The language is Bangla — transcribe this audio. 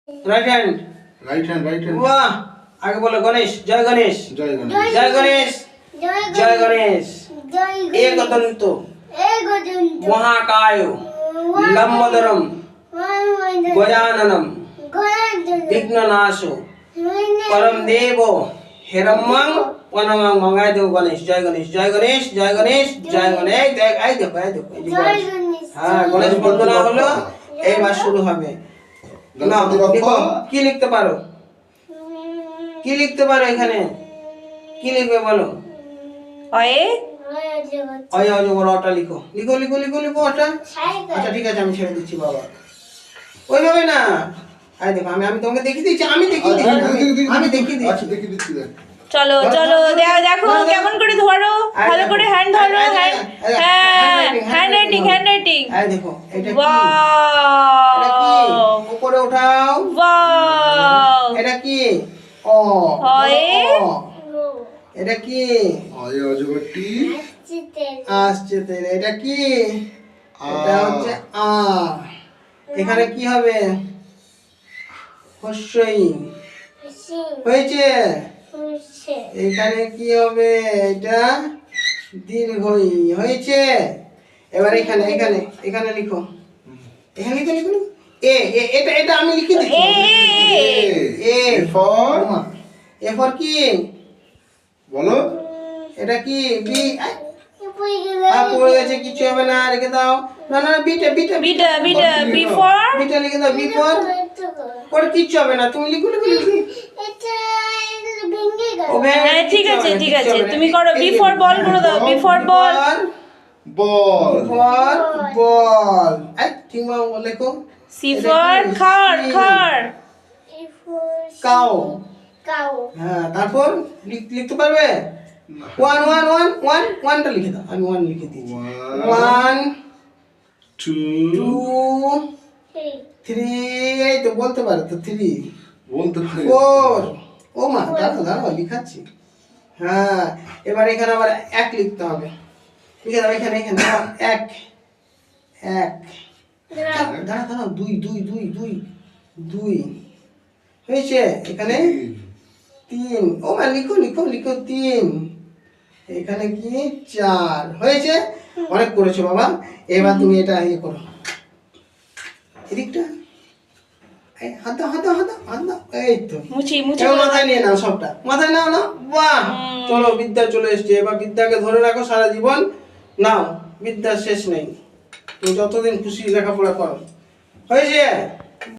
राइट हैंड राइट हैंड वाह आगे बोलो गणेश जय गणेश जय गणेश जय गणेश जय गणेश एकदंत महाकाय लंबोदरम गजाननम विघ्ननाशो परम देवो हिरण्यं वनमं मंगाय दो गणेश जय गणेश जय गणेश जय गणेश जय गणेश आई देखो हाँ गणेश बंदना হলো এইবার শুরু হবে না দেখো কি লিখতে পারো এখানে কি লিখবে বলো অয়ে অয় অজগর অটা লিখো অটা আচ্ছা ঠিক আছে আমি ছেড়ে দিচ্ছি বাবা ওইভাবে না আই দেখো আমি তোমাকে দেখিয়ে দিচ্ছি আমি দেখিয়ে দিচ্ছি আচ্ছা দেখিয়ে দিচ্ছি দেখ চলো চলো দেখো কেমন করে ধরো ভালো করে হ্যান্ড ধরো হ্যান্ড রাইটিং আই দেখো এটা কি ওয়াও উপরে উঠাও ওয়াও এটা কি ও হয় এটা কি অয় অজগরটি আসছে তেরে এটা কি এটা হচ্ছে আ এখানে কি হবে হস্যই হয়েছে এখানে কি হবে এটা দীর্ঘই হয়েছে এবার এখানে লিখো এখানে লিখো এ এটা আমি লিখে দিচ্ছি এ ফর কি বলো এটা কি বি পড়ে গেছে কিছু হবে না রেখে দাও না বিটা লিখে দাও বি ফর পরে কিচ্ছু হবে না তুমি লিখো হ্যাঁ ঠিক আছে তুমি করো বি ফর বল করে দাও বি ফর বল বল এই ঠিক মতো লেখো সি ফর খাড় কাউ হ্যাঁ তারপর লিখতে পারবে ওয়ানটা লিখে দাও আমি ওয়ান লিখে দিচ্ছি 1 2 3 এই তো বলতে পারো তো 3 বলতে পারি 4 ও মা দাঁড়াও লিখাচ্ছি হ্যাঁ এবার এখানে আবার এক লিখতে হবে লিখে দাও এখানে এক দাঁড়াও দুই হয়েছে এখানে 3 ও মা লিখো 3 এখানে কি 4 হয়েছে অনেক করেছো বাবা এবার তুমি এটা ইয়ে করো এদিকটা এই হাত দাও এই তো মুছি মাথায় নিয়ে নাও সবটা মাথায় নাও না বাহ চলো বিদ্যা চলে এসেছে এবার বিদ্যাকে ধরে রাখো সারা জীবন নাও বিদ্যার শেষ নেই তুমি যতদিন খুশি লেখাপড়া করো হয়েছে